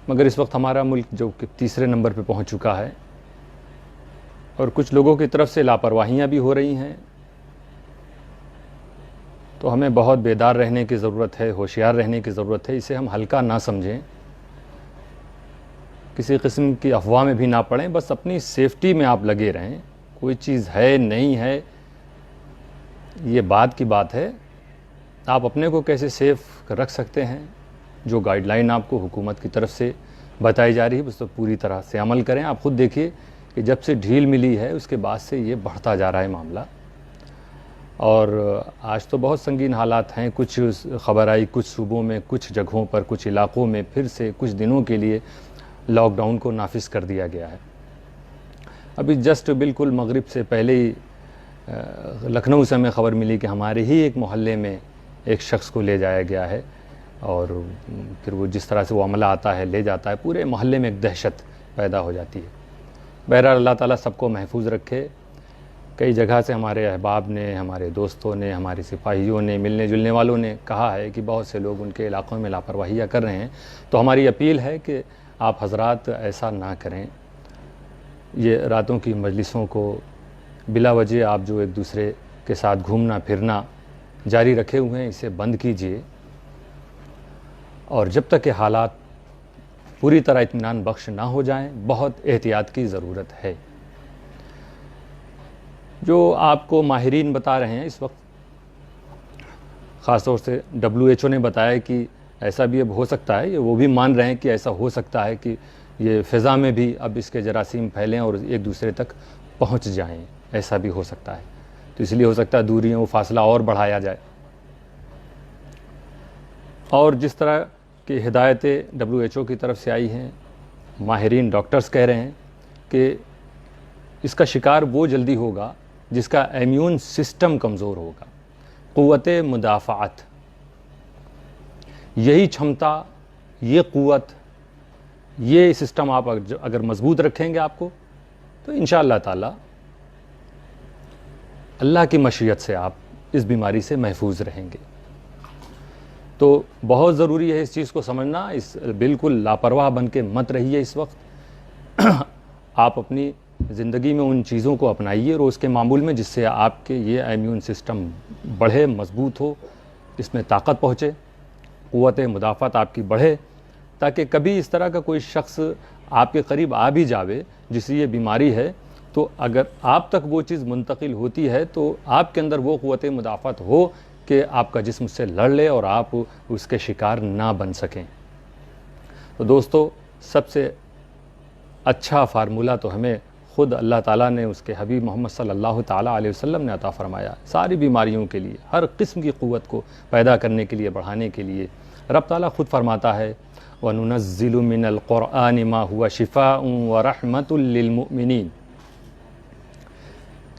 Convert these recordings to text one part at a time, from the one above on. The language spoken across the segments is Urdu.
مگر اس وقت ہمارا ملک جو کہ تیسرے نمبر پہ پہنچ چکا ہے اور کچھ لوگوں کی طرف سے لاپرواہیاں بھی ہو رہی ہیں، تو ہمیں بہت بیدار رہنے کی ضرورت ہے، ہوشیار رہنے کی ضرورت ہے۔ اسے ہم ہلکا نہ سمجھیں، کسی قسم کی افواہ میں بھی نہ پڑیں، بس اپنی سیفٹی میں آپ لگے رہیں۔ کوئی چیز ہے نہیں ہے یہ بات کی بات ہے، آپ اپنے کو کیسے سیف رکھ سکتے ہیں، جو گائیڈ لائن آپ کو حکومت کی طرف سے بتائی جا رہی ہے اس پر پوری طرح سے عمل کریں۔ آپ خود دیکھیے کہ جب سے ڈھیل ملی ہے اس کے بعد سے یہ بڑھتا جا رہا ہے معاملہ، اور آج تو بہت سنگین حالات ہیں۔ کچھ خبر آئی کچھ صوبوں میں، کچھ جگہوں پر، کچھ علاقوں میں پھر سے کچھ دنوں کے لیے لاک ڈاؤن کو نافذ کر دیا گیا ہے۔ ابھی جسٹ بالکل مغرب سے پہلے ہی لکھنؤ سے ہمیں خبر ملی کہ ہمارے ہی ایک محلے میں ایک شخص کو لے جایا گیا ہے، اور پھر وہ جس طرح سے وہ عملہ آتا ہے لے جاتا ہے، پورے محلے میں ایک دہشت پیدا ہو جاتی ہے۔ بہرحال اللہ تعالیٰ سب کو محفوظ رکھے۔ کئی جگہ سے ہمارے احباب نے، ہمارے دوستوں نے، ہمارے سپاہیوں نے، ملنے جلنے والوں نے کہا ہے کہ بہت سے لوگ ان کے علاقوں میں لاپرواہیاں کر رہے ہیں، تو ہماری اپیل ہے کہ آپ حضرات ایسا نہ کریں۔ یہ راتوں کی مجلسوں کو بلا وجہ آپ جو ایک دوسرے کے ساتھ گھومنا پھرنا جاری رکھے ہوئے ہیں، اسے بند کیجئے، اور جب تک کہ حالات پوری طرح اطمینان بخش نہ ہو جائیں بہت احتیاط کی ضرورت ہے۔ جو آپ کو ماہرین بتا رہے ہیں اس وقت، خاص طور سے WHO نے بتایا کہ ایسا بھی اب ہو سکتا ہے، وہ بھی مان رہے ہیں کہ ایسا ہو سکتا ہے کہ یہ فضا میں بھی اب اس کے جراثیم پھیلیں اور ایک دوسرے تک پہنچ جائیں، ایسا بھی ہو سکتا ہے۔ تو اس لیے ہو سکتا ہے دوریوں و فاصلہ اور بڑھایا جائے، اور جس طرح کی ہدایتیں WHO کی طرف سے آئی ہیں، ماہرین ڈاکٹرز کہہ رہے ہیں کہ اس کا شکار وہ جلدی ہوگا جس کا امیون سسٹم کمزور ہوگا، قوت مدافعت، یہی چھمتا، یہ قوت، یہ سسٹم آپ اگر مضبوط رکھیں گے آپ کو، تو انشاءاللہ تعالی اللہ کی مشیت سے آپ اس بیماری سے محفوظ رہیں گے۔ تو بہت ضروری ہے اس چیز کو سمجھنا، اس بالکل لاپرواہ بن کے مت رہیے اس وقت۔ آپ اپنی زندگی میں ان چیزوں کو اپنائیے روز کے معمول میں جس سے آپ کے یہ امیون سسٹم بڑھے، مضبوط ہو، اس میں طاقت پہنچے، قوت مدافعت آپ کی بڑھے، تاکہ کبھی اس طرح کا کوئی شخص آپ کے قریب آ بھی جاوے جسے یہ بیماری ہے، تو اگر آپ تک وہ چیز منتقل ہوتی ہے تو آپ کے اندر وہ قوت مدافعت ہو کہ آپ کا جسم اس سے لڑ لے اور آپ اس کے شکار نہ بن سکیں۔ تو دوستو، سب سے اچھا فارمولہ تو ہمیں خود اللہ تعالیٰ نے اس کے حبیب محمد صلی اللہ تعالیٰ علیہ وسلم نے عطا فرمایا، ساری بیماریوں کے لیے، ہر قسم کی قوت کو پیدا کرنے کے لیے، بڑھانے کے لیے۔ رب تعالیٰ خود فرماتا ہے وَنُنَزِّلُ مِنَ الْقُرْآنِ مَا هُوَ شِفَاءٌ وَرَحْمَةٌ لِّلْمُؤْمِنِينَ،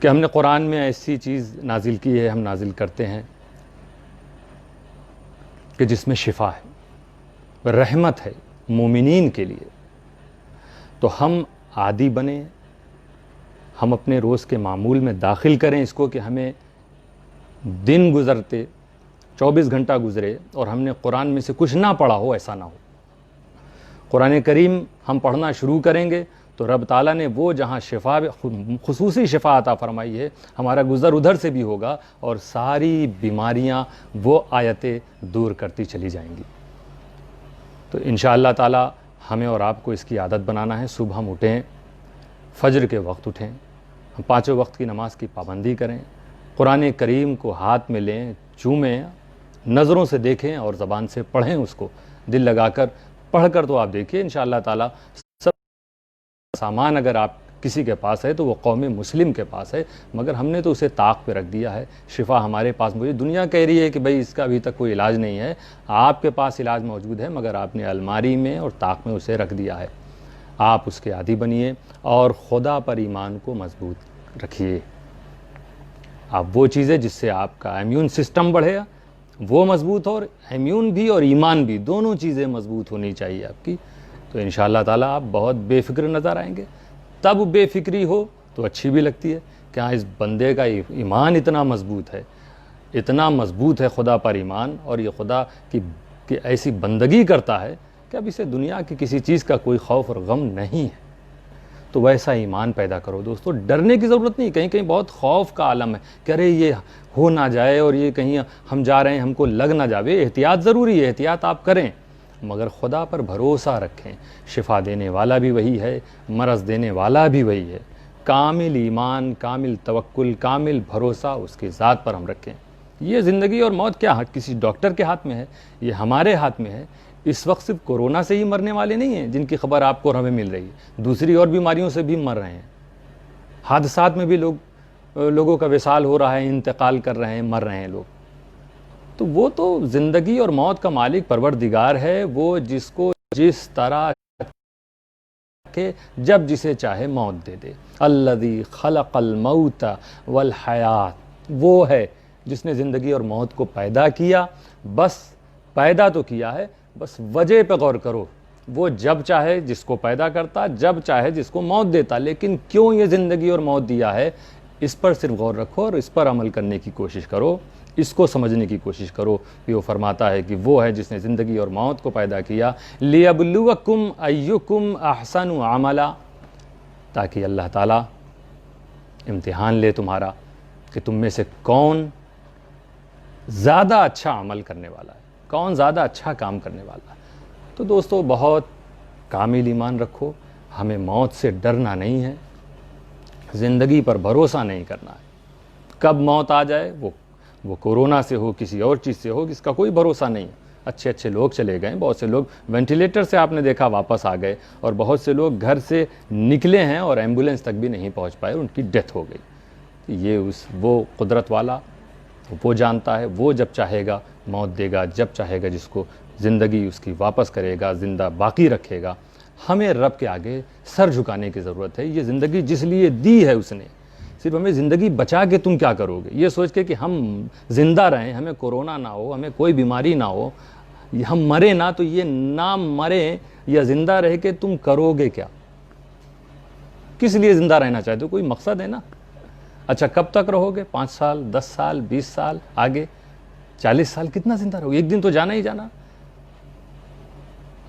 کہ ہم نے قرآن میں ایسی چیز نازل کی ہے، ہم نازل کرتے ہیں کہ جس میں شفا ہے، رحمت ہے مومنین کے لیے۔ تو ہم عادی بنیں، ہم اپنے روز کے معمول میں داخل کریں اس کو کہ ہمیں دن گزرتے 24 گھنٹہ گزرے اور ہم نے قرآن میں سے کچھ نہ پڑھا ہو، ایسا نہ ہو۔ قرآن کریم ہم پڑھنا شروع کریں گے تو رب تعالیٰ نے وہ جہاں شفا، خصوصی شفا عطا فرمائی ہے، ہمارا گزر ادھر سے بھی ہوگا اور ساری بیماریاں وہ آیتیں دور کرتی چلی جائیں گی۔ تو انشاءاللہ تعالیٰ ہمیں اور آپ کو اس کی عادت بنانا ہے۔ صبح ہم اٹھیں، فجر کے وقت اٹھیں، ہم 5 وقت کی نماز کی پابندی کریں، قرآن کریم کو ہاتھ میں لیں، چومیں، نظروں سے دیکھیں اور زبان سے پڑھیں، اس کو دل لگا کر پڑھ کر تو آپ دیکھیے انشاءاللہ تعالیٰ سب سامان اگر آپ کسی کے پاس ہے تو وہ قوم مسلم کے پاس ہے، مگر ہم نے تو اسے طاق پہ رکھ دیا ہے۔ شفا ہمارے پاس موجود، دنیا کہہ رہی ہے کہ بھئی اس کا ابھی تک کوئی علاج نہیں ہے، آپ کے پاس علاج موجود ہے، مگر آپ نے الماری میں اور طاق میں اسے رکھ دیا ہے۔ آپ اس کے عادی بنیے اور خدا پر ایمان کو مضبوط رکھیے۔ آپ وہ چیزیں جس سے آپ کا امیون سسٹم بڑھے گا وہ مضبوط ہو، اور امیون بھی اور ایمان بھی دونوں چیزیں مضبوط ہونی چاہیے آپ کی، تو انشاءاللہ تعالیٰ آپ بہت بے فکر نظر آئیں گے۔ تب بے فکری ہو تو اچھی بھی لگتی ہے کہ ہاں اس بندے کا ایمان اتنا مضبوط ہے، اتنا مضبوط ہے خدا پر ایمان، اور یہ خدا کی ایسی بندگی کرتا ہے کہ اب اسے دنیا کی کسی چیز کا کوئی خوف اور غم نہیں ہے، تو ویسا ایمان پیدا کرو دوستو۔ ڈرنے کی ضرورت نہیں، کہیں کہیں بہت خوف کا عالم ہے کہ ارے یہ ہو نہ جائے اور یہ کہیں ہم جا رہے ہیں ہم کو لگ نہ جاوے۔ احتیاط ضروری ہے، احتیاط آپ کریں، مگر خدا پر بھروسہ رکھیں۔ شفا دینے والا بھی وہی ہے، مرض دینے والا بھی وہی ہے۔ کامل ایمان، کامل توکل، کامل بھروسہ اس کی ذات پر ہم رکھیں۔ یہ زندگی اور موت کیا کسی ڈاکٹر کے ہاتھ میں ہے، یہ ہمارے ہاتھ میں ہے۔ اس وقت صرف کورونا سے ہی مرنے والے نہیں ہیں جن کی خبر آپ کو اور ہمیں مل رہی ہے، دوسری اور بیماریوں سے بھی مر رہے ہیں، حادثات میں بھی لوگوں کا وصال ہو رہا ہے، انتقال کر رہے ہیں، مر رہے ہیں لوگ۔ تو وہ تو زندگی اور موت کا مالک پروردگار ہے، وہ جس کو جس طرح کہ جب جسے چاہے موت دے دے۔ الذی خلق الموت والحیات، وہ ہے جس نے زندگی اور موت کو پیدا کیا۔ بس پیدا تو کیا ہے، بس وجہ پہ غور کرو، وہ جب چاہے جس کو پیدا کرتا، جب چاہے جس کو موت دیتا، لیکن کیوں یہ زندگی اور موت دیا ہے اس پر صرف غور رکھو اور اس پر عمل کرنے کی کوشش کرو، اس کو سمجھنے کی کوشش کرو کہ وہ فرماتا ہے کہ وہ ہے جس نے زندگی اور موت کو پیدا کیا لِيَبْلُوَكُمْ أَيُّكُمْ أَحْسَنُ عَمَلًا، تاکہ اللہ تعالیٰ امتحان لے تمہارا کہ تم میں سے کون زیادہ اچھا عمل کرنے والا ہے، کون زیادہ اچھا کام کرنے والا ہے۔ تو دوستو بہت کامل ایمان رکھو، ہمیں موت سے ڈرنا نہیں ہے، زندگی پر بھروسہ نہیں کرنا ہے۔ کب موت آ جائے، وہ کورونا سے ہو، کسی اور چیز سے ہو، اس کا کوئی بھروسہ نہیں ہے۔ اچھے لوگ چلے گئے، بہت سے لوگ وینٹیلیٹر سے آپ نے دیکھا واپس آ گئے، اور بہت سے لوگ گھر سے نکلے ہیں اور ایمبولینس تک بھی نہیں پہنچ پائے، ان کی ڈیتھ ہو گئی۔ یہ وہ قدرت والا وہ جانتا ہے، وہ جب چاہے گا موت دے گا، جب چاہے گا جس کو زندگی اس کی واپس کرے گا، زندہ باقی رکھے گا۔ ہمیں رب کے آگے سر جھکانے کی ضرورت ہے۔ یہ زندگی جس لیے دی ہے اس نے، صرف ہمیں زندگی بچا کے تم کیا کرو گے یہ سوچ کے کہ ہم زندہ رہیں، ہمیں کورونا نہ ہو، ہمیں کوئی بیماری نہ ہو، ہم مرے نہ، تو یہ نہ مرے یا زندہ رہ کے تم کرو گے کیا؟ کس لیے زندہ رہنا چاہتے ہو؟ کوئی مقصد ہے نا۔ اچھا کب تک رہو گے؟ 5 سال، 10 سال، 20 سال، آگے 40 سال، کتنا زندہ رہو گے؟ ایک دن تو جانا ہی جانا۔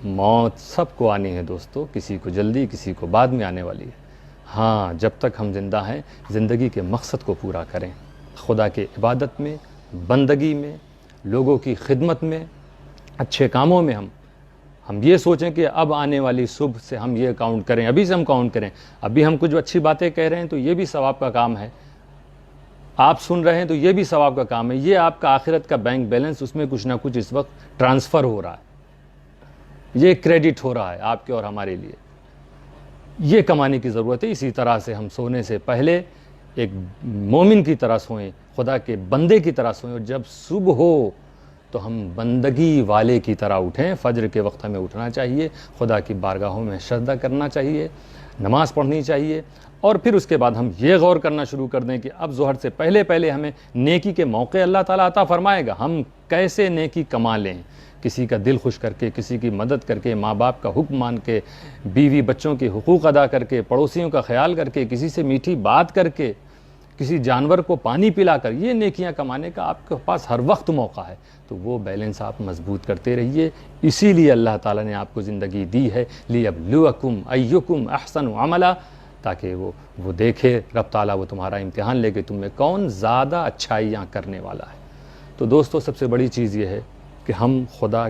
موت سب کو آنی ہے دوستو، کسی کو جلدی، کسی کو بعد میں آنے والی ہے۔ ہاں جب تک ہم زندہ ہیں زندگی کے مقصد کو پورا کریں، خدا کے عبادت میں، بندگی میں، لوگوں کی خدمت میں، اچھے کاموں میں ہم یہ سوچیں کہ اب آنے والی صبح سے ہم یہ کاؤنٹ کریں، ابھی سے ہم کاؤنٹ کریں، ابھی ہم کچھ اچھی باتیں کہہ رہے ہیں تو یہ بھی ثواب کا کام ہے، آپ سن رہے ہیں تو یہ بھی ثواب کا کام ہے، یہ آپ کا آخرت کا بینک بیلنس، اس میں کچھ نہ کچھ اس وقت ٹرانسفر ہو رہا ہے، یہ کریڈٹ ہو رہا ہے آپ کے اور ہمارے لیے۔ یہ کمانے کی ضرورت ہے۔ اسی طرح سے ہم سونے سے پہلے ایک مومن کی طرح سوئیں، خدا کے بندے کی طرح سوئیں، اور جب صبح ہو تو ہم بندگی والے کی طرح اٹھیں۔ فجر کے وقت ہمیں اٹھنا چاہیے، خدا کی بارگاہوں میں سجدہ کرنا چاہیے، نماز پڑھنی چاہیے، اور پھر اس کے بعد ہم یہ غور کرنا شروع کر دیں کہ اب ظہر سے پہلے ہمیں نیکی کے موقع اللہ تعالیٰ عطا فرمائے گا، ہم کیسے نیکی کما لیں، کسی کا دل خوش کر کے، کسی کی مدد کر کے، ماں باپ کا حکم مان کے، بیوی بچوں کے حقوق ادا کر کے، پڑوسیوں کا خیال کر کے، کسی سے میٹھی بات کر کے، کسی جانور کو پانی پلا کر، یہ نیکیاں کمانے کا آپ کے پاس ہر وقت موقع ہے۔ تو وہ بیلنس آپ مضبوط کرتے رہیے۔ اسی لیے اللہ تعالیٰ نے آپ کو زندگی دی ہے لِيَبْلُوَكُمْ أَيُّكُمْ أَحْسَنُ عَمَلًا، تاکہ وہ دیکھے رب تعالیٰ، وہ تمہارا امتحان لے کے تم میں کون زیادہ اچھائیاں کرنے والا ہے۔ تو دوستو سب سے بڑی چیز یہ ہے کہ ہم خدا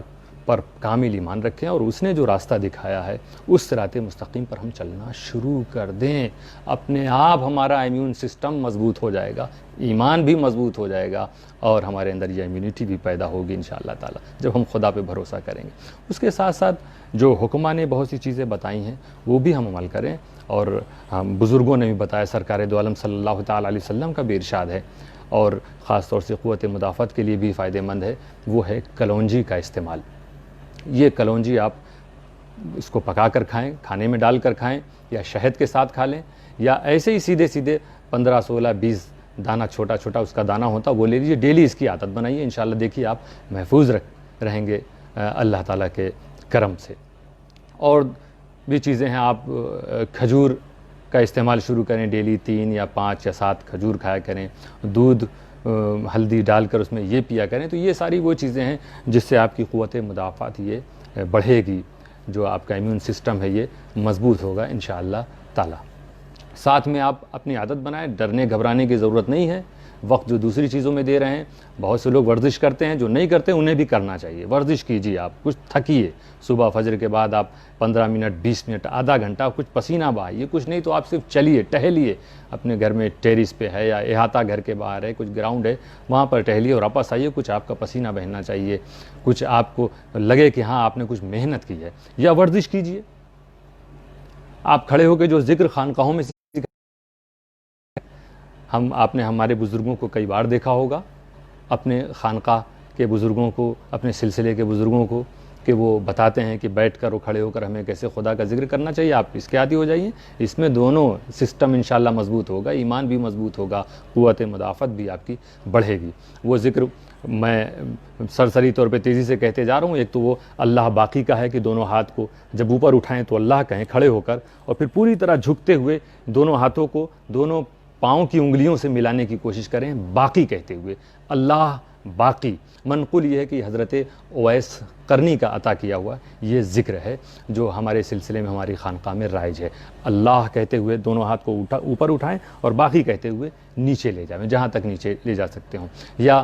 پر کامل ایمان رکھیں، اور اس نے جو راستہ دکھایا ہے اس صراط مستقیم پر ہم چلنا شروع کر دیں۔ اپنے آپ ہمارا امیون سسٹم مضبوط ہو جائے گا، ایمان بھی مضبوط ہو جائے گا، اور ہمارے اندر یہ امیونٹی بھی پیدا ہوگی انشاءاللہ تعالی جب ہم خدا پہ بھروسہ کریں گے۔ اس کے ساتھ ساتھ جو حکماء نے بہت سی چیزیں بتائی ہیں وہ بھی ہم عمل کریں، اور بزرگوں نے بھی بتایا، سرکار دو عالم صلی اللہ تعالی علیہ وسلم کا بھی ارشاد ہے، اور خاص طور سے قوت مدافعت کے لیے بھی فائدہ مند ہے، وہ ہے کلونجی کا استعمال۔ یہ کلونجی آپ اس کو پکا کر کھائیں، کھانے میں ڈال کر کھائیں، یا شہد کے ساتھ کھا لیں، یا ایسے ہی سیدھے 15 16 20 دانہ چھوٹا چھوٹا اس کا دانہ ہوتا وہ لے لیجیے، ڈیلی اس کی عادت بنائیے، انشاءاللہ دیکھیے آپ محفوظ رہیں گے اللہ تعالیٰ کے کرم سے۔ اور بھی چیزیں ہیں، آپ کھجور کا استعمال شروع کریں، ڈیلی 3 یا 5 یا 7 کھجور کھایا کریں، دودھ ہلدی ڈال کر اس میں یہ پیا کریں۔ تو یہ ساری وہ چیزیں ہیں جس سے آپ کی قوت مدافعت یہ بڑھے گی، جو آپ کا امیون سسٹم ہے یہ مضبوط ہوگا انشاءاللہ تعالی۔ ساتھ میں آپ اپنی عادت بنائیں، ڈرنے گھبرانے کی ضرورت نہیں ہے، وقت جو دوسری چیزوں میں دے رہے ہیں، بہت سے لوگ ورزش کرتے ہیں، جو نہیں کرتے انہیں بھی کرنا چاہیے، ورزش کیجیے، آپ کچھ تھکیے، صبح فجر کے بعد آپ 15 منٹ 20 منٹ آدھا گھنٹہ کچھ پسینہ بہائیے، کچھ نہیں تو آپ صرف چلیے ٹہلیے، اپنے گھر میں ٹیرس پہ ہے یا احاطہ گھر کے باہر ہے کچھ گراؤنڈ ہے وہاں پر ٹہلیے اور واپس آئیے، کچھ آپ کا پسینہ بہنا چاہیے، کچھ آپ کو لگے کہ ہاں آپ نے کچھ محنت کی ہے، یا ورزش کیجیے۔ آپ کھڑے ہو کے جو ذکر خانقاہوں میں آپ نے ہمارے بزرگوں کو کئی بار دیکھا ہوگا، اپنے خانقاہ کے بزرگوں کو، اپنے سلسلے کے بزرگوں کو، کہ وہ بتاتے ہیں کہ بیٹھ کر اور کھڑے ہو کر ہمیں کیسے خدا کا ذکر کرنا چاہیے۔ آپ اس کے عادی ہو جائیے، اس میں دونوں سسٹم انشاءاللہ مضبوط ہوگا، ایمان بھی مضبوط ہوگا، قوت مدافعت بھی آپ کی بڑھے گی۔ وہ ذکر میں سرسری طور پہ تیزی سے کہتے جا رہا ہوں۔ ایک تو وہ اللہ باقی کا ہے کہ دونوں ہاتھ کو جب اوپر اٹھائیں تو اللہ کہیں کھڑے ہو کر، اور پھر پوری طرح جھکتے ہوئے دونوں ہاتھوں کو دونوں پاؤں کی انگلیوں سے ملانے کی کوشش کریں، باقی کہتے ہوئے، اللہ باقی۔ منقول یہ ہے کہ حضرت اویس قرنی کا عطا کیا ہوا یہ ذکر ہے جو ہمارے سلسلے میں ہماری خانقاہ میں رائج ہے۔ اللہ کہتے ہوئے دونوں ہاتھ کو اوپر اٹھائیں اور باقی کہتے ہوئے نیچے لے جائیں، جہاں تک نیچے لے جا سکتے ہوں، یا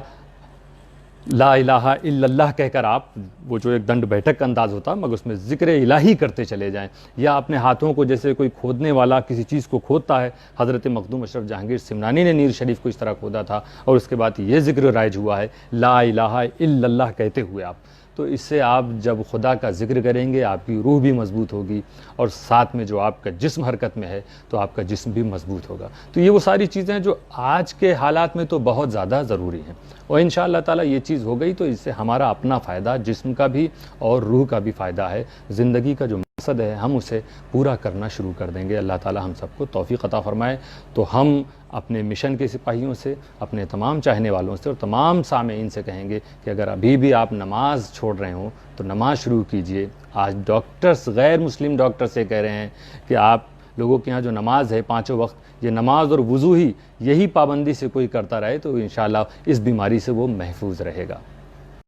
لا الہ الا اللہ کہہ کر آپ وہ جو ایک دنڈ بیٹھک کا انداز ہوتا مگر اس میں ذکر الہی کرتے چلے جائیں، یا اپنے ہاتھوں کو جیسے کوئی کھودنے والا کسی چیز کو کھودتا ہے، حضرت مخدوم اشرف جہانگیر سمنانی نے نیر شریف کو اس طرح کھودا تھا، اور اس کے بعد یہ ذکر رائج ہوا ہے لا الہ الا اللہ کہتے ہوئے آپ، تو اس سے آپ جب خدا کا ذکر کریں گے آپ کی روح بھی مضبوط ہوگی، اور ساتھ میں جو آپ کا جسم حرکت میں ہے تو آپ کا جسم بھی مضبوط ہوگا۔ تو یہ وہ ساری چیزیں جو آج کے حالات میں تو بہت زیادہ ضروری ہیں، اور انشاءاللہ تعالی یہ چیز ہو گئی تو اس سے ہمارا اپنا فائدہ، جسم کا بھی اور روح کا بھی فائدہ ہے، زندگی کا جو مقصد ہے ہم اسے پورا کرنا شروع کر دیں گے۔ اللہ تعالی ہم سب کو توفیق عطا فرمائے۔ تو ہم اپنے مشن کے سپاہیوں سے، اپنے تمام چاہنے والوں سے اور تمام سامعین سے کہیں گے کہ اگر ابھی بھی آپ نماز چھوڑ رہے ہوں تو نماز شروع کیجئے۔ آج ڈاکٹرز غیر مسلم ڈاکٹر سے کہہ رہے ہیں کہ آپ لوگوں کے ہاں جو نماز ہے 5 وقت، یہ نماز اور وضو ہی یہی پابندی سے کوئی کرتا رہے تو انشاءاللہ اس بیماری سے وہ محفوظ رہے گا۔